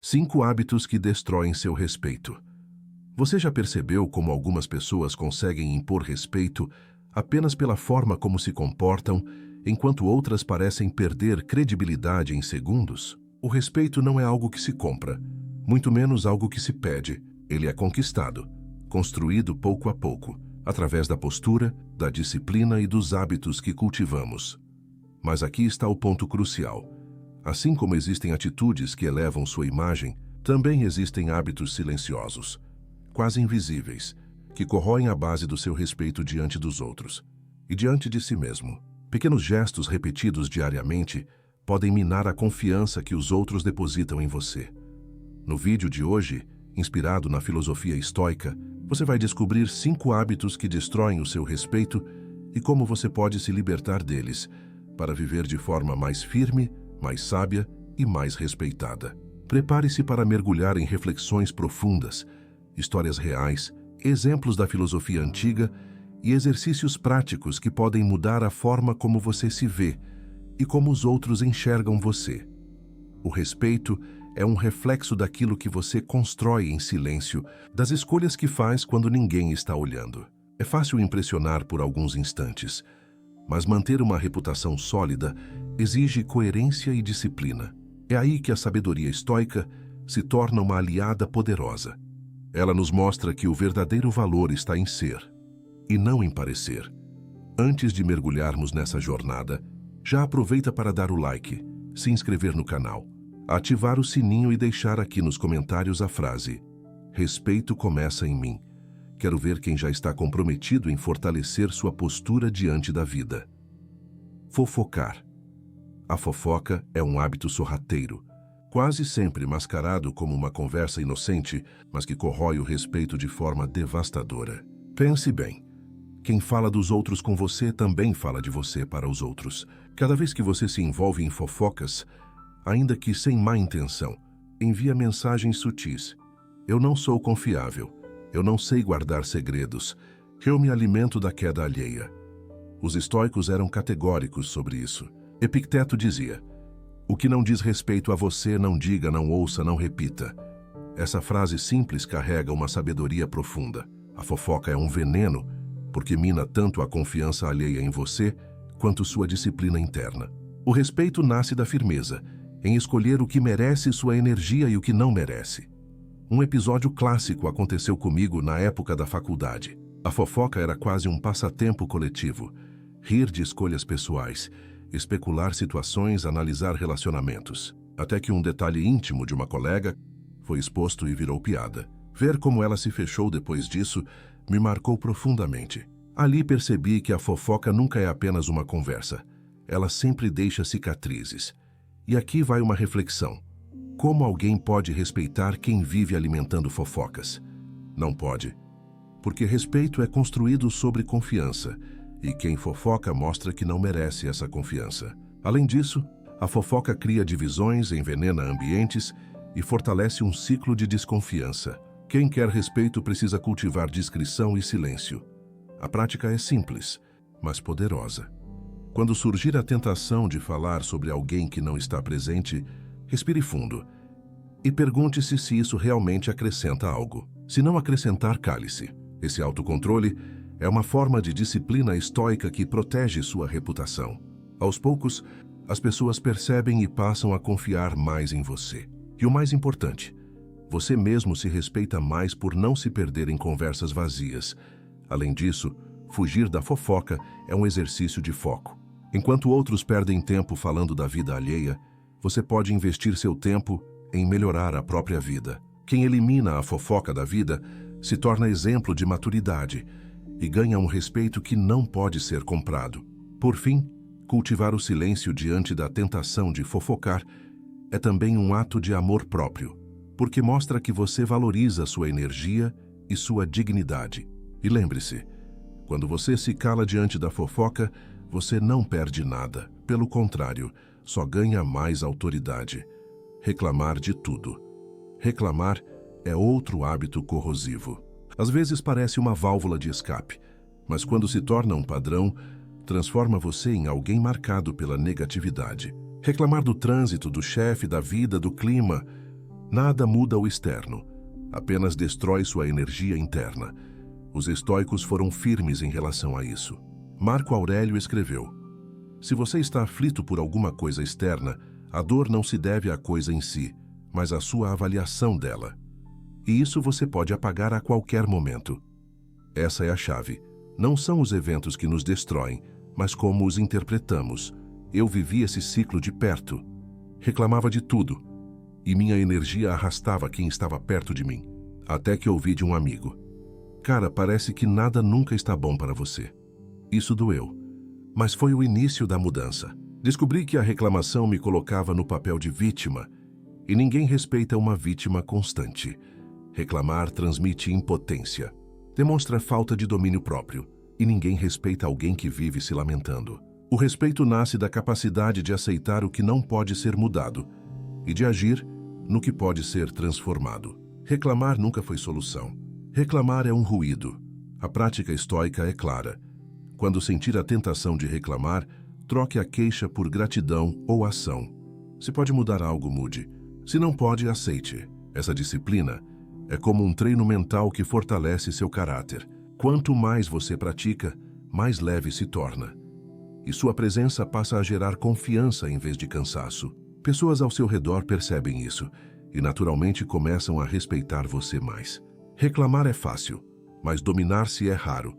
5 hábitos que destroem seu respeito. Você já percebeu como algumas pessoas conseguem impor respeito apenas pela forma como se comportam, enquanto outras parecem perder credibilidade em segundos? O respeito não é algo que se compra, muito menos algo que se pede. Ele é conquistado, construído pouco a pouco, através da postura, da disciplina e dos hábitos que cultivamos. Mas aqui está o ponto crucial. Assim como existem atitudes que elevam sua imagem, também existem hábitos silenciosos, quase invisíveis, que corroem a base do seu respeito diante dos outros e diante de si mesmo. Pequenos gestos repetidos diariamente podem minar a confiança que os outros depositam em você. No vídeo de hoje, inspirado na filosofia estoica, você vai descobrir 5 hábitos que destroem o seu respeito e como você pode se libertar deles para viver de forma mais firme, mais sábia e mais respeitada. Prepare-se para mergulhar em reflexões profundas, histórias reais, exemplos da filosofia antiga e exercícios práticos que podem mudar a forma como você se vê e como os outros enxergam você. O respeito é um reflexo daquilo que você constrói em silêncio, das escolhas que faz quando ninguém está olhando. É fácil impressionar por alguns instantes, mas manter uma reputação sólida exige coerência e disciplina. É aí que a sabedoria estoica se torna uma aliada poderosa. Ela nos mostra que o verdadeiro valor está em ser, e não em parecer. Antes de mergulharmos nessa jornada, já aproveita para dar o like, se inscrever no canal, ativar o sininho e deixar aqui nos comentários a frase: "Respeito começa em mim." Quero ver quem já está comprometido em fortalecer sua postura diante da vida. Fofocar. A fofoca é um hábito sorrateiro, quase sempre mascarado como uma conversa inocente, mas que corrói o respeito de forma devastadora. Pense bem. Quem fala dos outros com você também fala de você para os outros. Cada vez que você se envolve em fofocas, ainda que sem má intenção, envia mensagens sutis. Eu não sou confiável. Eu não sei guardar segredos. Eu me alimento da queda alheia. Os estoicos eram categóricos sobre isso. Epicteto dizia: "O que não diz respeito a você, não diga, não ouça, não repita." Essa frase simples carrega uma sabedoria profunda. A fofoca é um veneno, porque mina tanto a confiança alheia em você, quanto sua disciplina interna. O respeito nasce da firmeza, em escolher o que merece sua energia e o que não merece. Um episódio clássico aconteceu comigo na época da faculdade. A fofoca era quase um passatempo coletivo. Rir de escolhas pessoais, especular situações, analisar relacionamentos. Até que um detalhe íntimo de uma colega foi exposto e virou piada. Ver como ela se fechou depois disso me marcou profundamente. Ali percebi que a fofoca nunca é apenas uma conversa. Ela sempre deixa cicatrizes. E aqui vai uma reflexão. Como alguém pode respeitar quem vive alimentando fofocas? Não pode. Porque respeito é construído sobre confiança, e quem fofoca mostra que não merece essa confiança. Além disso, a fofoca cria divisões, envenena ambientes e fortalece um ciclo de desconfiança. Quem quer respeito precisa cultivar discrição e silêncio. A prática é simples, mas poderosa. Quando surgir a tentação de falar sobre alguém que não está presente, respire fundo e pergunte-se se isso realmente acrescenta algo. Se não acrescentar, cale-se. Esse autocontrole é uma forma de disciplina estoica que protege sua reputação. Aos poucos, as pessoas percebem e passam a confiar mais em você. E o mais importante, você mesmo se respeita mais por não se perder em conversas vazias. Além disso, fugir da fofoca é um exercício de foco. Enquanto outros perdem tempo falando da vida alheia, você pode investir seu tempo em melhorar a própria vida. Quem elimina a fofoca da vida se torna exemplo de maturidade e ganha um respeito que não pode ser comprado. Por fim, cultivar o silêncio diante da tentação de fofocar é também um ato de amor próprio, porque mostra que você valoriza sua energia e sua dignidade. E lembre-se, quando você se cala diante da fofoca, você não perde nada. Pelo contrário, só ganha mais autoridade. Reclamar de tudo. Reclamar é outro hábito corrosivo. Às vezes parece uma válvula de escape, mas quando se torna um padrão, transforma você em alguém marcado pela negatividade. Reclamar do trânsito, do chefe, da vida, do clima, Nada muda o externo, apenas destrói sua energia interna. Os estoicos foram firmes em relação a isso. Marco Aurélio escreveu: se você está aflito por alguma coisa externa, a dor não se deve à coisa em si, mas à sua avaliação dela. E isso você pode apagar a qualquer momento. Essa é a chave. Não são os eventos que nos destroem, mas como os interpretamos. Eu vivi esse ciclo de perto. Reclamava de tudo, e minha energia arrastava quem estava perto de mim, até que ouvi de um amigo: cara, parece que nada nunca está bom para você. Isso doeu, mas foi o início da mudança. Descobri que a reclamação me colocava no papel de vítima, e ninguém respeita uma vítima constante. Reclamar transmite impotência, demonstra falta de domínio próprio, e ninguém respeita alguém que vive se lamentando. O respeito nasce da capacidade de aceitar o que não pode ser mudado e de agir no que pode ser transformado. Reclamar nunca foi solução. Reclamar é um ruído. A prática estoica é clara. Quando sentir a tentação de reclamar, troque a queixa por gratidão ou ação. Se pode mudar algo, mude. Se não pode, aceite. Essa disciplina é como um treino mental que fortalece seu caráter. Quanto mais você pratica, mais leve se torna. E sua presença passa a gerar confiança em vez de cansaço. Pessoas ao seu redor percebem isso e naturalmente começam a respeitar você mais. Reclamar é fácil, mas dominar-se é raro,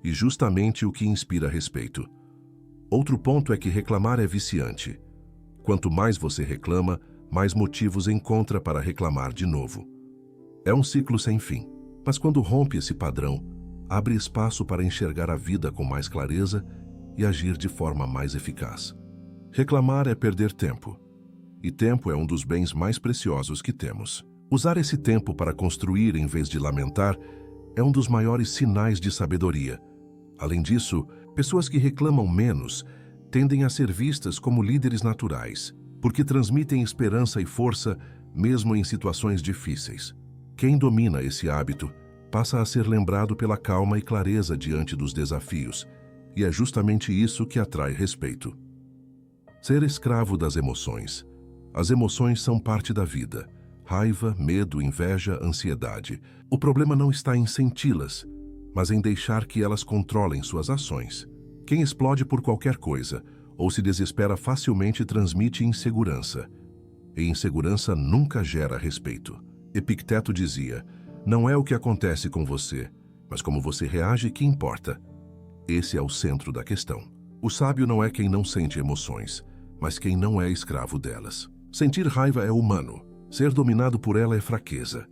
e justamente o que inspira respeito. Outro ponto é que reclamar é viciante. Quanto mais você reclama, mais motivos encontra para reclamar de novo. É um ciclo sem fim, mas quando rompe esse padrão, abre espaço para enxergar a vida com mais clareza e agir de forma mais eficaz. Reclamar é perder tempo, e tempo é um dos bens mais preciosos que temos. Usar esse tempo para construir em vez de lamentar é um dos maiores sinais de sabedoria. Além disso, pessoas que reclamam menos tendem a ser vistas como líderes naturais, porque transmitem esperança e força mesmo em situações difíceis. Quem domina esse hábito passa a ser lembrado pela calma e clareza diante dos desafios, e é justamente isso que atrai respeito. Ser escravo das emoções. As emoções são parte da vida. Raiva, medo, inveja, ansiedade. O problema não está em senti-las, mas em deixar que elas controlem suas ações. Quem explode por qualquer coisa ou se desespera facilmente transmite insegurança. E insegurança nunca gera respeito. Epicteto dizia: não é o que acontece com você, mas como você reage que importa. Esse é o centro da questão. O sábio não é quem não sente emoções, mas quem não é escravo delas. Sentir raiva é humano. Ser dominado por ela é fraqueza.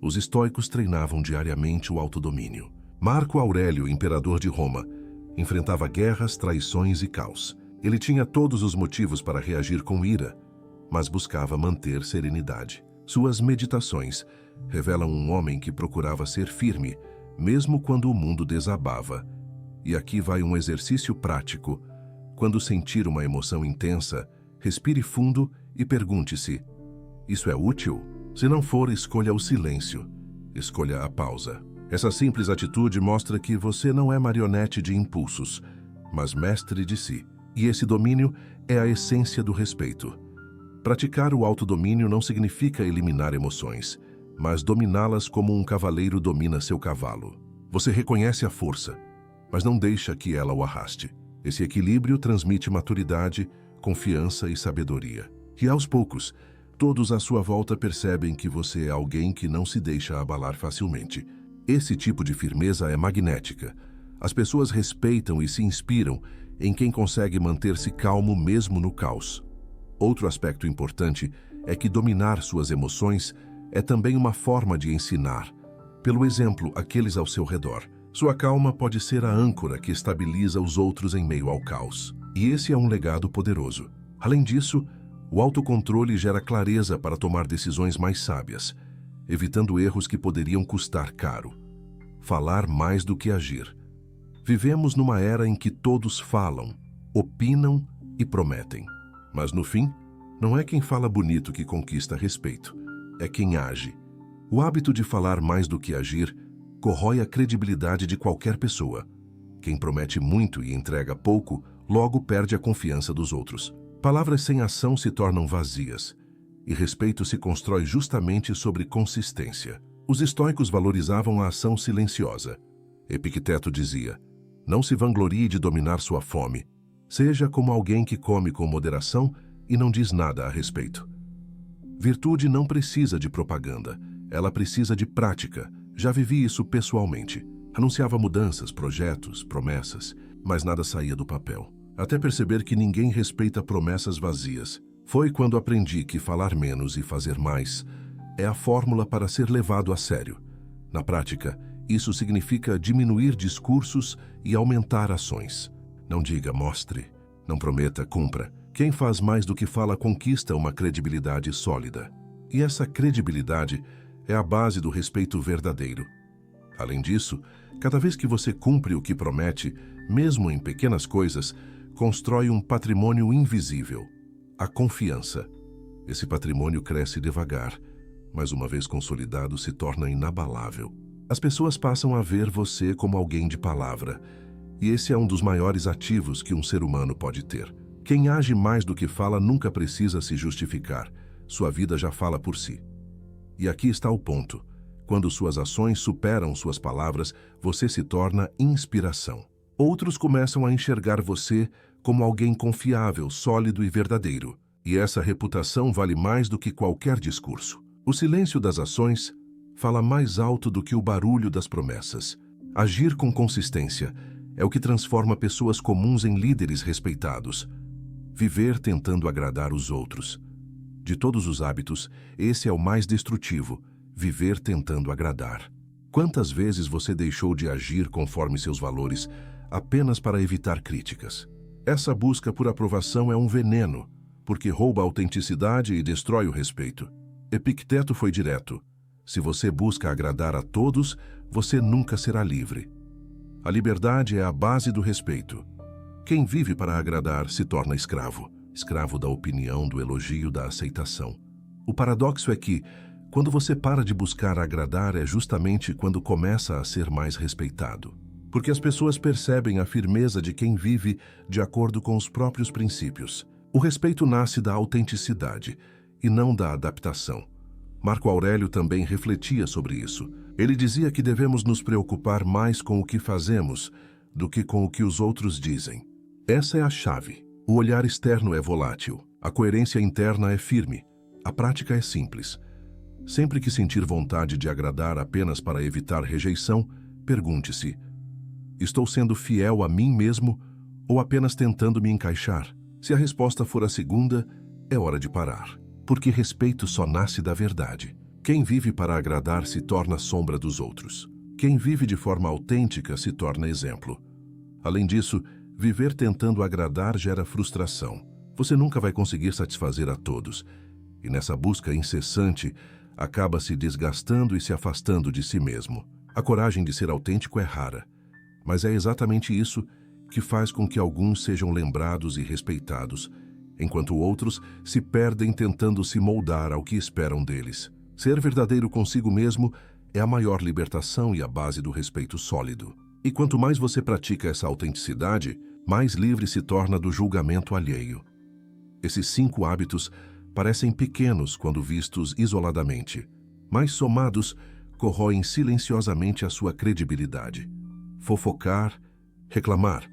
Os estoicos treinavam diariamente o autodomínio. Marco Aurélio, imperador de Roma, enfrentava guerras, traições e caos. Ele tinha todos os motivos para reagir com ira, mas buscava manter serenidade. Suas meditações revelam um homem que procurava ser firme, mesmo quando o mundo desabava. E aqui vai um exercício prático. Quando sentir uma emoção intensa, respire fundo e pergunte-se: isso é útil? Se não for, escolha o silêncio. Escolha a pausa. Essa simples atitude mostra que você não é marionete de impulsos, mas mestre de si. E esse domínio é a essência do respeito. Praticar o autodomínio não significa eliminar emoções, mas dominá-las como um cavaleiro domina seu cavalo. Você reconhece a força, mas não deixa que ela o arraste. Esse equilíbrio transmite maturidade, confiança e sabedoria. E aos poucos, todos à sua volta percebem que você é alguém que não se deixa abalar facilmente. Esse tipo de firmeza é magnética. As pessoas respeitam e se inspiram em quem consegue manter-se calmo mesmo no caos. Outro aspecto importante é que dominar suas emoções é também uma forma de ensinar, pelo exemplo, aqueles ao seu redor. Sua calma pode ser a âncora que estabiliza os outros em meio ao caos. E esse é um legado poderoso. Além disso, o autocontrole gera clareza para tomar decisões mais sábias, evitando erros que poderiam custar caro. Falar mais do que agir. Vivemos numa era em que todos falam, opinam e prometem. Mas no fim, não é quem fala bonito que conquista respeito, é quem age. O hábito de falar mais do que agir corrói a credibilidade de qualquer pessoa. Quem promete muito e entrega pouco, logo perde a confiança dos outros. Palavras sem ação se tornam vazias, e respeito se constrói justamente sobre consistência. Os estoicos valorizavam a ação silenciosa. Epicteto dizia: não se vanglorie de dominar sua fome. Seja como alguém que come com moderação e não diz nada a respeito. Virtude não precisa de propaganda, ela precisa de prática. Já vivi isso pessoalmente. Anunciava mudanças, projetos, promessas, mas nada saía do papel. Até perceber que ninguém respeita promessas vazias. Foi quando aprendi que falar menos e fazer mais é a fórmula para ser levado a sério. Na prática, isso significa diminuir discursos e aumentar ações. Não diga, mostre. Não prometa, cumpra. Quem faz mais do que fala conquista uma credibilidade sólida. E essa credibilidade é a base do respeito verdadeiro. Além disso, cada vez que você cumpre o que promete, mesmo em pequenas coisas, constrói um patrimônio invisível, a confiança. Esse patrimônio cresce devagar, mas uma vez consolidado se torna inabalável. As pessoas passam a ver você como alguém de palavra, e esse é um dos maiores ativos que um ser humano pode ter. Quem age mais do que fala nunca precisa se justificar, sua vida já fala por si. E aqui está o ponto. Quando suas ações superam suas palavras, você se torna inspiração. Outros começam a enxergar você como alguém confiável, sólido e verdadeiro. E essa reputação vale mais do que qualquer discurso. O silêncio das ações fala mais alto do que o barulho das promessas. Agir com consistência é o que transforma pessoas comuns em líderes respeitados. Viver tentando agradar os outros. De todos os hábitos, esse é o mais destrutivo. Viver tentando agradar. Quantas vezes você deixou de agir conforme seus valores apenas para evitar críticas? Essa busca por aprovação é um veneno, porque rouba a autenticidade e destrói o respeito. Epicteto foi direto. Se você busca agradar a todos, você nunca será livre. A liberdade é a base do respeito. Quem vive para agradar se torna escravo. Escravo da opinião, do elogio, da aceitação. O paradoxo é que, quando você para de buscar agradar, é justamente quando começa a ser mais respeitado. Porque as pessoas percebem a firmeza de quem vive de acordo com os próprios princípios. O respeito nasce da autenticidade e não da adaptação. Marco Aurélio também refletia sobre isso. Ele dizia que devemos nos preocupar mais com o que fazemos do que com o que os outros dizem. Essa é a chave. O olhar externo é volátil, a coerência interna é firme, a prática é simples. Sempre que sentir vontade de agradar apenas para evitar rejeição, pergunte-se: estou sendo fiel a mim mesmo ou apenas tentando me encaixar? Se a resposta for a segunda, é hora de parar, porque respeito só nasce da verdade. Quem vive para agradar se torna sombra dos outros. Quem vive de forma autêntica se torna exemplo. Além disso, viver tentando agradar gera frustração. Você nunca vai conseguir satisfazer a todos, e nessa busca incessante, acaba se desgastando e se afastando de si mesmo. A coragem de ser autêntico é rara, mas é exatamente isso que faz com que alguns sejam lembrados e respeitados, enquanto outros se perdem tentando se moldar ao que esperam deles. Ser verdadeiro consigo mesmo é a maior libertação e a base do respeito sólido. E quanto mais você pratica essa autenticidade, mais livre se torna do julgamento alheio. Esses 5 hábitos parecem pequenos quando vistos isoladamente, mas somados, corroem silenciosamente a sua credibilidade. Fofocar, reclamar,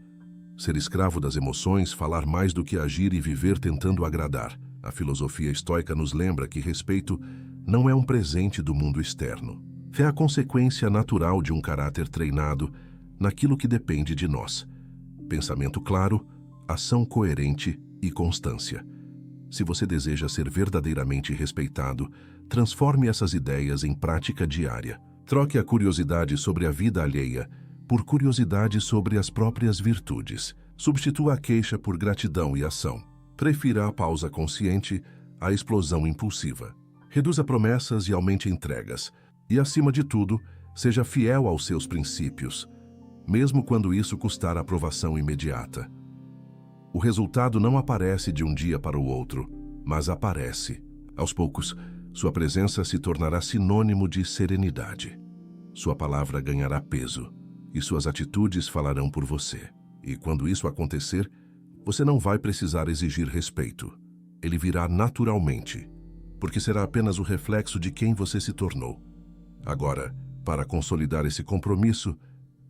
ser escravo das emoções, falar mais do que agir e viver tentando agradar. A filosofia estoica nos lembra que respeito não é um presente do mundo externo. É a consequência natural de um caráter treinado naquilo que depende de nós. Pensamento claro, ação coerente e constância. Se você deseja ser verdadeiramente respeitado, transforme essas ideias em prática diária. Troque a curiosidade sobre a vida alheia por curiosidade sobre as próprias virtudes. Substitua a queixa por gratidão e ação. Prefira a pausa consciente à explosão impulsiva. Reduza promessas e aumente entregas. E, acima de tudo, seja fiel aos seus princípios, mesmo quando isso custar aprovação imediata. O resultado não aparece de um dia para o outro, mas aparece. Aos poucos, sua presença se tornará sinônimo de serenidade. Sua palavra ganhará peso, e suas atitudes falarão por você. E quando isso acontecer, você não vai precisar exigir respeito. Ele virá naturalmente, porque será apenas o reflexo de quem você se tornou. Agora, para consolidar esse compromisso,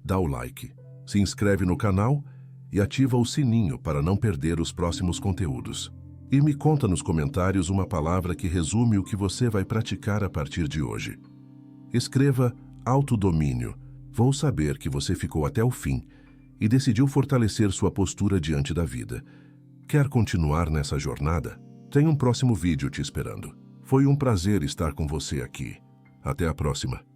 dá o like, se inscreve no canal e ativa o sininho para não perder os próximos conteúdos. E me conta nos comentários uma palavra que resume o que você vai praticar a partir de hoje. Escreva autodomínio. Vou saber que você ficou até o fim e decidiu fortalecer sua postura diante da vida. Quer continuar nessa jornada? Tem um próximo vídeo te esperando. Foi um prazer estar com você aqui. Até a próxima.